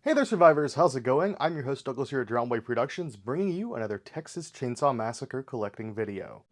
Hey there, survivors! How's it going? I'm your host Douglas here at Drownboy Productions, bringing you another Texas Chainsaw Massacre collecting video.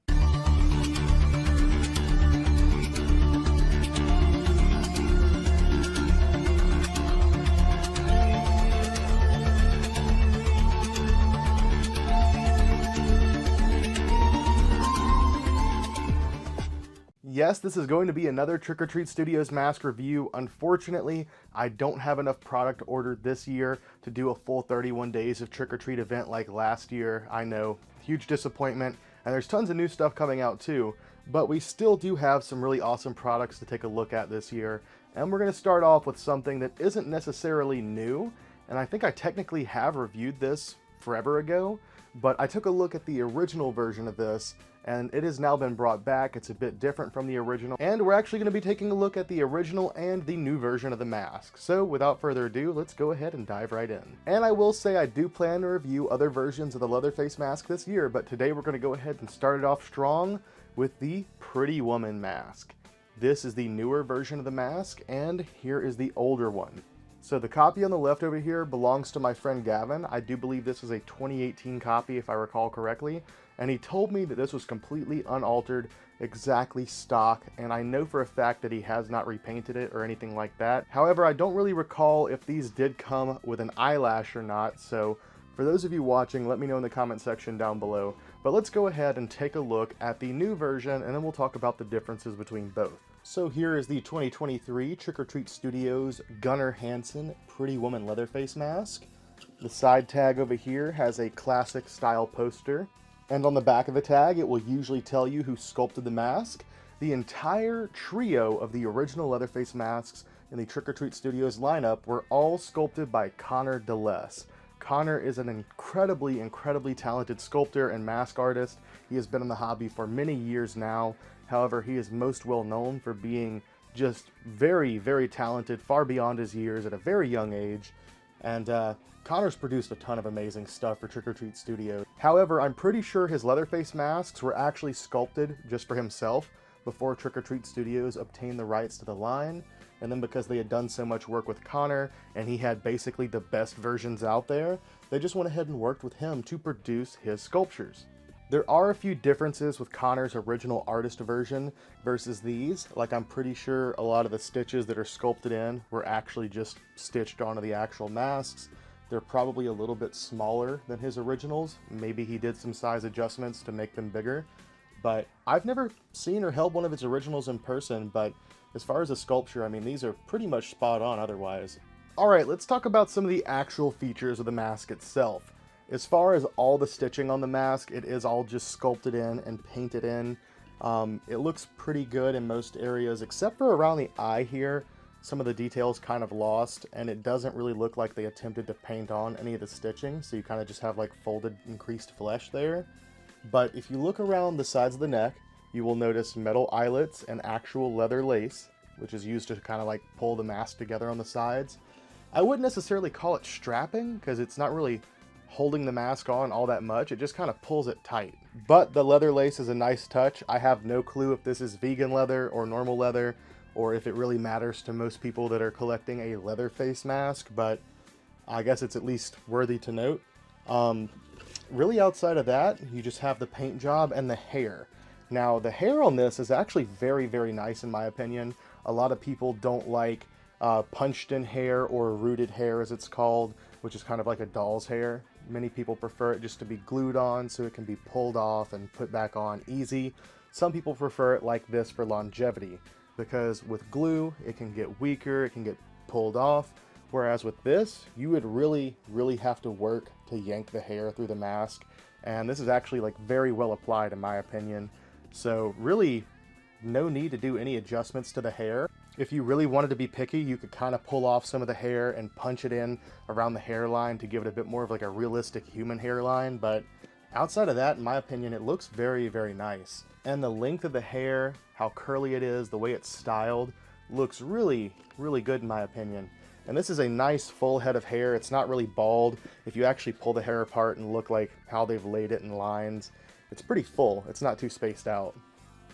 Yes, this is going to be another Trick or Treat Studios mask review. Unfortunately, I don't have enough product ordered this year to do a full 31 days of Trick or Treat event like last year. I know, huge disappointment, and there's tons of new stuff coming out too, but we still do have some really awesome products to take a look at this year, and we're going to start off with something that isn't necessarily new, and I think I technically have reviewed this forever ago, but I took a look at the original version of this, and it has now been brought back. It's a bit different from the original, and we're actually going to be taking a look at the original and the new version of the mask. So without further ado, let's go ahead and dive right in. And I will say I do plan to review other versions of the Leatherface mask this year, but today we're going to go ahead and start it off strong with the Pretty Woman mask. This is the newer version of the mask, and here is the older one. So the copy on the left over here belongs to my friend Gavin. I do believe this is a 2018 copy if I recall correctly, and he told me that this was completely unaltered, exactly stock, and I know for a fact that he has not repainted it or anything like that. However, I don't really recall if these did come with an eyelash or not, so for those of you watching, let me know in the comment section down below. But let's go ahead and take a look at the new version, and then we'll talk about the differences between both. So here is the 2023 Trick or Treat Studios Gunnar Hansen Pretty Woman Leatherface mask. The side tag over here has a classic style poster, and on the back of the tag it will usually tell you who sculpted the mask. The entire trio of the original Leatherface masks in the Trick or Treat Studios lineup were all sculpted by Connor DeLess. Connor is an incredibly talented sculptor and mask artist. He has been in the hobby for many years now. However, he is most well known for being just very talented, far beyond his years at a very young age. And Connor's produced a ton of amazing stuff for Trick or Treat Studios. However, I'm pretty sure his Leatherface masks were actually sculpted just for himself before Trick or Treat Studios obtained the rights to the line. And then because they had done so much work with Connor, and he had basically the best versions out there, they just went ahead and worked with him to produce his sculptures. There are a few differences with Connor's original artist version versus these. Like, I'm pretty sure a lot of the stitches that are sculpted in were actually just stitched onto the actual masks. They're probably a little bit smaller than his originals. Maybe he did some size adjustments to make them bigger. But I've never seen or held one of his originals in person, but as far as the sculpture, I mean, these are pretty much spot on otherwise. Alright, let's talk about some of the actual features of the mask itself. As far as all the stitching on the mask, it is all just sculpted in and painted in. It looks pretty good in most areas, except for around the eye here. Some of the details kind of lost, and it doesn't really look like they attempted to paint on any of the stitching, so you kind of just have like folded and creased flesh there. But if you look around the sides of the neck, you will notice metal eyelets and actual leather lace, which is used to kind of like pull the mask together on the sides. I wouldn't necessarily call it strapping, because it's not really holding the mask on all that much. It just kind of pulls it tight. But the leather lace is a nice touch. I have no clue if this is vegan leather or normal leather, or if it really matters to most people that are collecting a Leatherface mask, but I guess it's at least worthy to note. Really outside of that, you just have the paint job and the hair. Now, the hair on this is actually very nice in my opinion. A lot of people don't like punched in hair, or rooted hair as it's called, which is kind of like a doll's hair. Many people prefer it just to be glued on so it can be pulled off and put back on easy. Some people prefer it like this for longevity, because with glue it can get weaker, it can get pulled off, whereas with this you would really have to work to yank the hair through the mask, and this is actually like very well applied in my opinion. So really no need to do any adjustments to the hair. If you really wanted to be picky, you could kind of pull off some of the hair and punch it in around the hairline to give it a bit more of like a realistic human hairline, but outside of that, in my opinion, it looks very nice. And the length of the hair, how curly it is, the way it's styled, looks really good in my opinion. And this is a nice full head of hair. It's not really bald. If you actually pull the hair apart and look like how they've laid it in lines, it's pretty full. It's not too spaced out.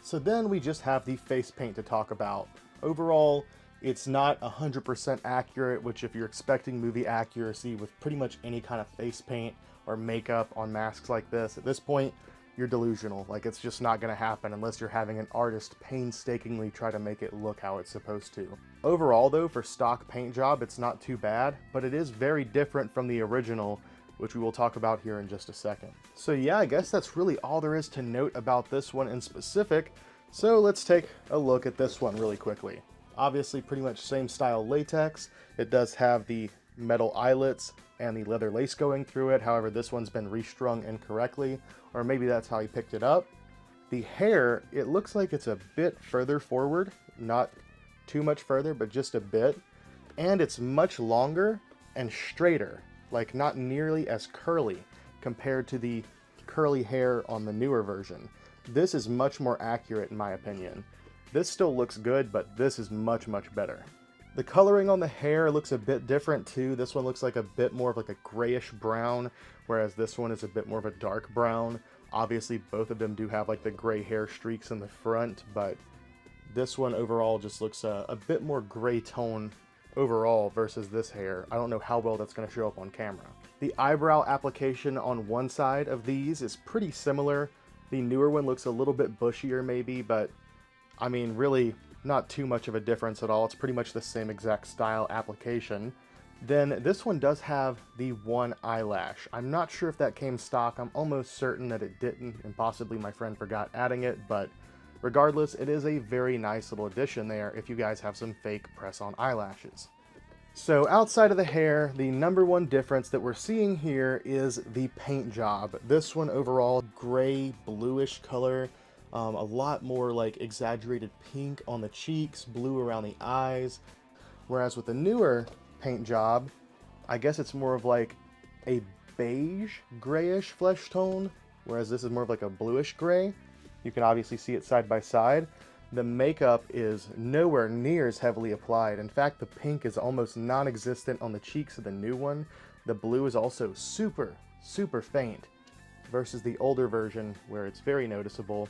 So then we just have the face paint to talk about. Overall, It's not 100% accurate, which if you're expecting movie accuracy with pretty much any kind of face paint or makeup on masks like this, at this point, you're delusional. Like, it's just not going to happen unless you're having an artist painstakingly try to make it look how it's supposed to. Overall, though, for stock paint job, it's not too bad, but it is very different from the original, which we will talk about here in just a second. So yeah, I guess that's really all there is to note about this one in specific. So let's take a look at this one really quickly. Obviously, pretty much same style latex. It does have the metal eyelets and the leather lace going through it. However, this one's been restrung incorrectly, or maybe that's how he picked it up. The hair, it looks like it's a bit further forward, not too much further, but just a bit. And it's much longer and straighter, like not nearly as curly compared to the curly hair on the newer version. This is much more accurate in my opinion. This still looks good, but this is much, much better. The coloring on the hair looks a bit different too. This one looks like a bit more of like a grayish brown, whereas this one is a bit more of a dark brown. Obviously, both of them do have like the gray hair streaks in the front, but this one overall just looks a bit more gray tone overall versus this hair. I don't know how well that's going to show up on camera. The eyebrow application on one side of these is pretty similar. The newer one looks a little bit bushier maybe, but I mean, really not too much of a difference at all. It's pretty much the same exact style application. Then this one does have the one eyelash. I'm not sure if that came stock. I'm almost certain that it didn't, and possibly my friend forgot adding it, but regardless, it is a very nice little addition there if you guys have some fake press-on eyelashes. So outside of the hair, the number one difference that we're seeing here is the paint job. This one overall, gray, bluish color. A lot more like exaggerated pink on the cheeks, blue around the eyes. Whereas with the newer paint job, I guess it's more of like a beige grayish flesh tone, whereas this is more of like a bluish gray. You can obviously see it side by side. The makeup is nowhere near as heavily applied. In fact, the pink is almost non-existent on the cheeks of the new one. The blue is also super, super faint versus the older version where it's very noticeable.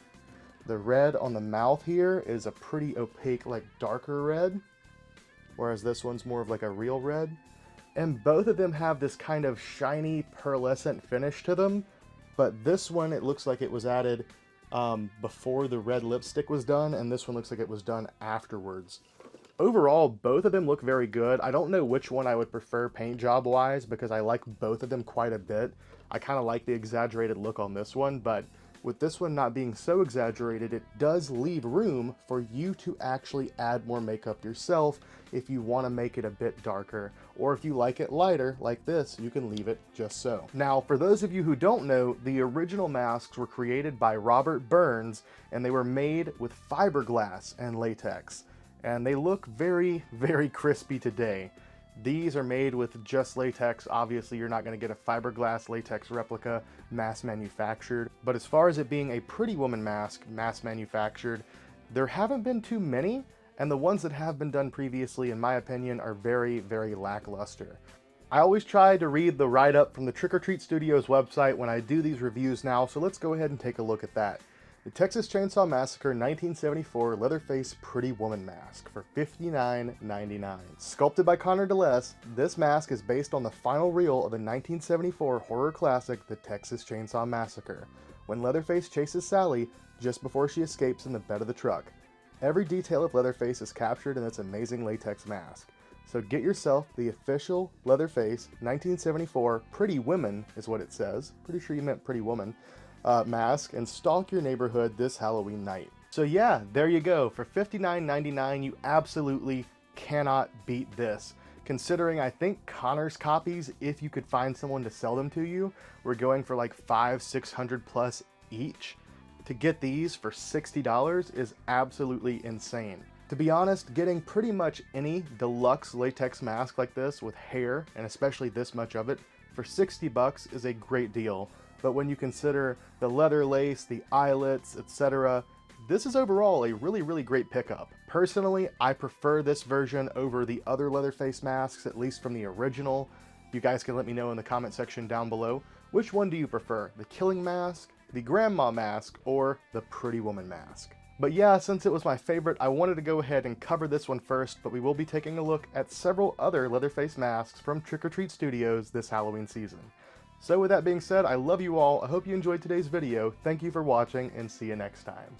The red on the mouth here is a pretty opaque, like darker red, whereas this one's more of like a real red. And both of them have this kind of shiny, pearlescent finish to them, but this one, it looks like it was added before the red lipstick was done, and this one looks like it was done afterwards. Overall, both of them look very good. I don't know which one I would prefer paint job wise because I like both of them quite a bit. I kind of like the exaggerated look on this one, but with this one not being so exaggerated, it does leave room for you to actually add more makeup yourself if you want to make it a bit darker, or if you like it lighter like this, you can leave it just so. Now, for those of you who don't know, the original masks were created by Robert Burns, and they were made with fiberglass and latex, and they look very, very crispy today. These are made with just latex. Obviously, you're not going to get a fiberglass latex replica mass manufactured. But as far as it being a Pretty Woman mask mass manufactured, there haven't been too many, and the ones that have been done previously, in my opinion, are very, very lackluster. I always try to read the write-up from the Trick or Treat Studios website when I do these reviews now, so let's go ahead and take a look at that. The Texas Chainsaw Massacre 1974 Leatherface Pretty Woman Mask for $59.99. Sculpted by Connor DeLess, this mask is based on the final reel of the 1974 horror classic The Texas Chainsaw Massacre, when Leatherface chases Sally just before she escapes in the bed of the truck. Every detail of Leatherface is captured in this amazing latex mask. So get yourself the official Leatherface 1974 Pretty Women, is what it says. Pretty sure you meant Pretty Woman. Mask and stalk your neighborhood this Halloween night. So yeah, there you go. For $59.99, you absolutely cannot beat this. Considering I think Connor's copies, if you could find someone to sell them to you, were going for like $500-600 plus each. To get these for $60 is absolutely insane. To be honest, getting pretty much any deluxe latex mask like this with hair, and especially this much of it, for $60 is a great deal. But when you consider the leather lace, the eyelets, etc., this is overall a really, really great pickup. Personally, I prefer this version over the other Leatherface masks, at least from the original. You guys can let me know in the comment section down below. Which one do you prefer? The Killing Mask, the Grandma Mask, or the Pretty Woman Mask? But yeah, since it was my favorite, I wanted to go ahead and cover this one first, but we will be taking a look at several other Leatherface masks from Trick or Treat Studios this Halloween season. So with that being said, I love you all, I hope you enjoyed today's video, thank you for watching, and see you next time.